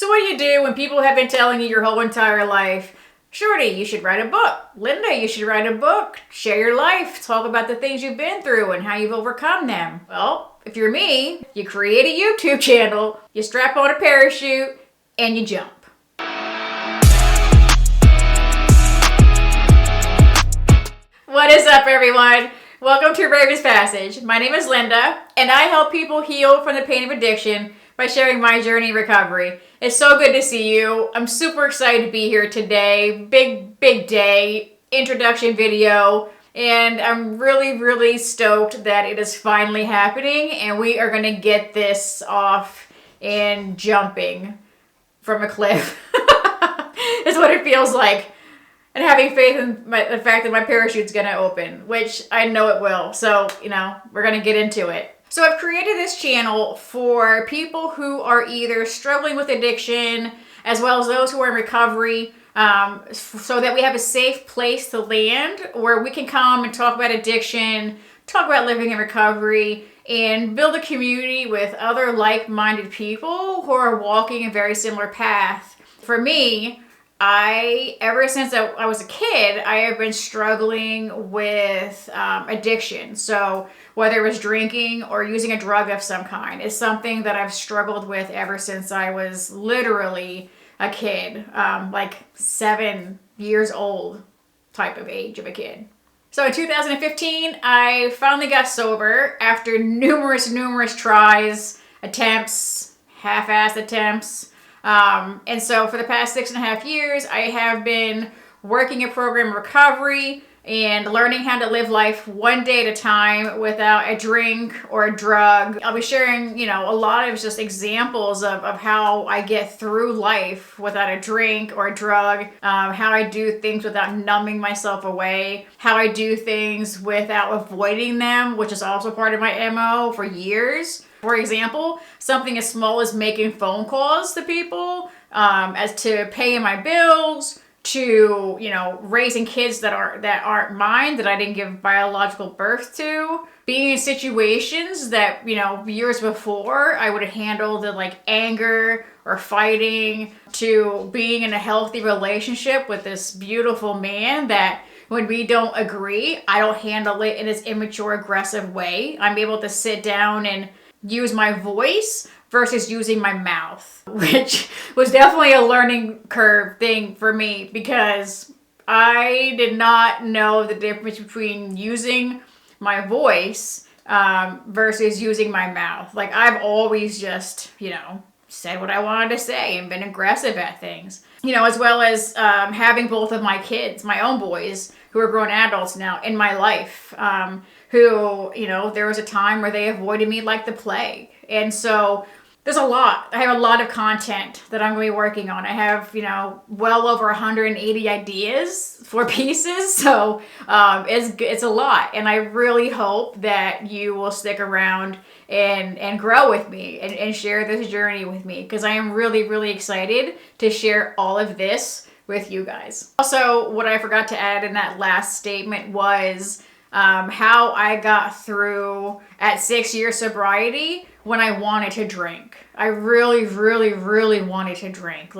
So what do you do when people have been telling you your whole entire life, Shorty, you should write a book. Linda, you should write a book. Share your life. Talk about the things you've been through and how you've overcome them. Well, if you're me, you create a YouTube channel, you strap on a parachute, and you jump. What is up, everyone? Welcome to Raven's Passage. My name is Linda, and I help people heal from the pain of addiction by sharing my journey in recovery. It's so good to see you. I'm super excited to be here today. Big day, introduction video, and I'm really stoked that it is finally happening, and we are going to get this off and jumping from a cliff. Is what it feels like. And having faith in the fact that my parachute's gonna open, which I know it will. So, we're gonna get into it. So I've created this channel for people who are either struggling with addiction, as well as those who are in recovery, so that we have a safe place to land where we can come and talk about addiction, talk about living in recovery, and build a community with other like-minded people who are walking a very similar path. For me, ever since I was a kid, I have been struggling with addiction. So whether it was drinking or using a drug of some kind is something that I've struggled with ever since I was literally a kid, like 7 years old type of age of a kid. So in 2015, I finally got sober after numerous tries, attempts, half-assed attempts. And so for the past 6.5 years, I have been working a program in recovery and learning how to live life one day at a time without a drink or a drug. I'll be sharing, a lot of just examples of how I get through life without a drink or a drug, how I do things without numbing myself away, how I do things without avoiding them, which is also part of my MO for years. For example, something as small as making phone calls to people, as to paying my bills, to, raising kids that aren't mine, that I didn't give biological birth to, being in situations that, years before I would have handled the anger or fighting, to being in a healthy relationship with this beautiful man that when we don't agree, I don't handle it in this immature, aggressive way. I'm able to sit down and use my voice versus using my mouth, which was definitely a learning curve thing for me because I did not know the difference between using my voice versus using my mouth. I've always just, said what I wanted to say and been aggressive at things, as well as having both of my kids, my own boys, who are grown adults now in my life, who, there was a time where they avoided me like the plague. And so there's a lot. I have a lot of content that I'm going to be working on. I have, well over 180 ideas for pieces. So it's a lot. And I really hope that you will stick around and grow with me and share this journey with me, because I am really excited to share all of this with you guys. Also, what I forgot to add in that last statement was how I got through at 6 years sobriety when I wanted to drink. I really wanted to drink.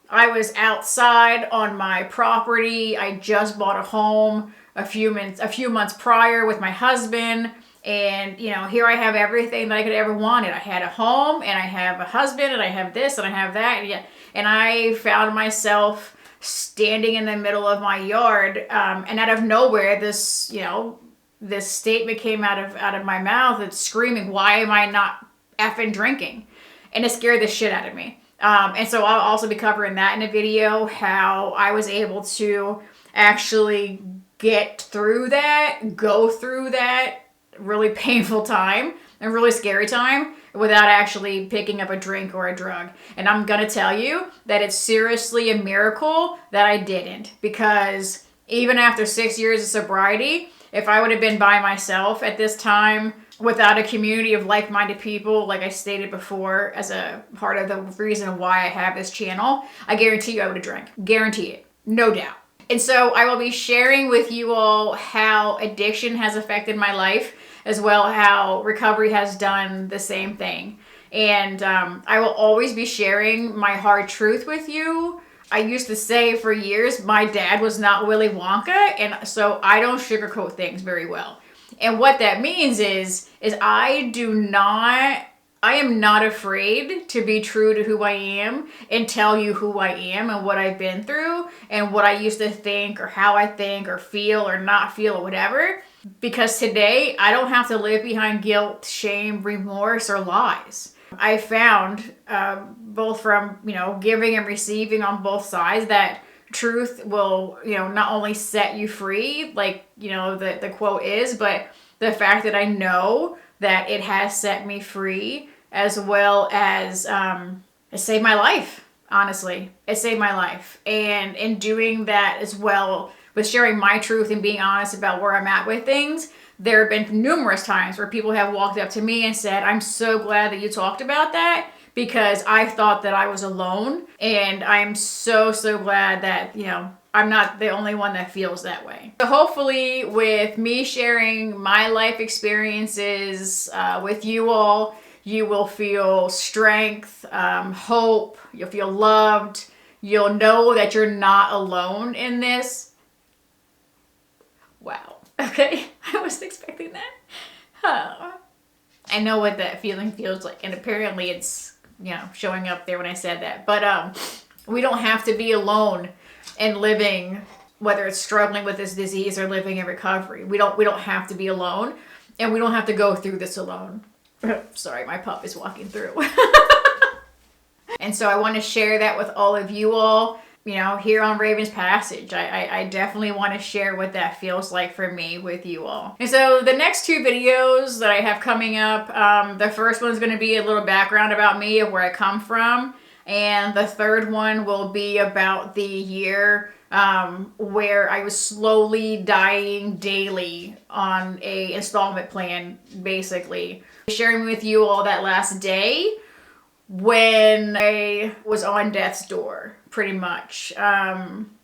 I was outside on my property. I just bought a home a few months prior with my husband. And, here I have everything that I could ever wanted. I had a home, and I have a husband, and I have this, and I have that. And I found myself standing in the middle of my yard, and out of nowhere, this statement came out of my mouth. It's screaming, "Why am I not effing drinking?" And it scared the shit out of me. And so I'll also be covering that in a video, how I was able to actually get through that, go through that really painful time and really scary time without actually picking up a drink or a drug. And I'm gonna tell you that it's seriously a miracle that I didn't, because even after 6 years of sobriety, if I would have been by myself at this time without a community of like-minded people, like I stated before, as a part of the reason why I have this channel, I guarantee you I would have drank. Guarantee it. No doubt. And so I will be sharing with you all how addiction has affected my life, as well how recovery has done the same thing. And I will always be sharing my hard truth with you. I used to say for years my dad was not Willy Wonka, and so I don't sugarcoat things very well. And what that means is I am not afraid to be true to who I am and tell you who I am and what I've been through and what I used to think or how I think or feel or not feel or whatever. Because today I don't have to live behind guilt, shame, remorse, or lies. I found both from, giving and receiving on both sides that truth will, not only set you free, like, the quote is, but the fact that I know that it has set me free, as well as it saved my life, honestly. It saved my life. And in doing that as well, with sharing my truth and being honest about where I'm at with things, there have been numerous times where people have walked up to me and said, I'm so glad that you talked about that, because I thought that I was alone. And I'm so, so glad that, I'm not the only one that feels that way. So hopefully with me sharing my life experiences with you all, you will feel strength, hope, you'll feel loved, you'll know that you're not alone in this. Wow. Okay, I wasn't expecting that. I know what that feeling feels like, and apparently it's, showing up there when I said that. But we don't have to be alone in living, whether it's struggling with this disease or living in recovery. We don't have to be alone, and we don't have to go through this alone. Sorry, my pup is walking through. And so I want to share that with all of you all, here on Raven's Passage. I definitely want to share what that feels like for me with you all. And so the next two videos that I have coming up, the first one's going to be a little background about me, of where I come from. And the third one will be about the year where I was slowly dying daily on a installment plan, basically. Sharing with you all that last day when I was on death's door, pretty much.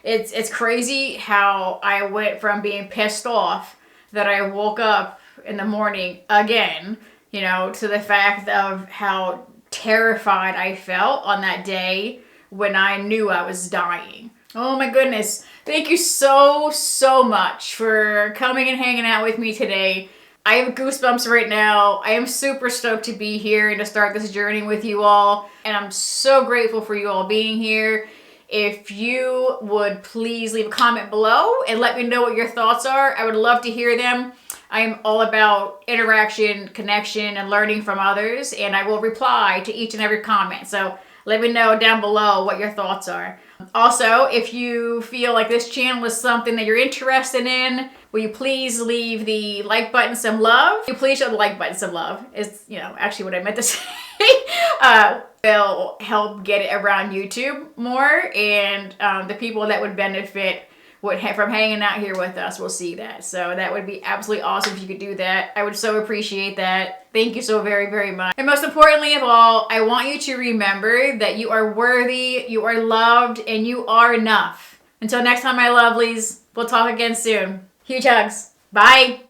It's crazy how I went from being pissed off that I woke up in the morning again, to the fact of how terrified I felt on that day when I knew I was dying. Oh my goodness. Thank you so, so much for coming and hanging out with me today. I have goosebumps right now. I am super stoked to be here and to start this journey with you all. And I'm so grateful for you all being here. If you would please leave a comment below and let me know what your thoughts are. I would love to hear them. I am all about interaction, connection, and learning from others. And I will reply to each and every comment. So let me know down below what your thoughts are. Also, if you feel like this channel is something that you're interested in, will you please leave the like button some love? You please show the like button some love. Is actually what I meant to say. Will help get it around YouTube more, and the people that would benefit from hanging out here with us will see that. So that would be absolutely awesome if you could do that. I would so appreciate that. Thank you so very, very much. And most importantly of all, I want you to remember that you are worthy, you are loved, and you are enough. Until next time, my lovelies, we'll talk again soon. Huge hugs. Bye.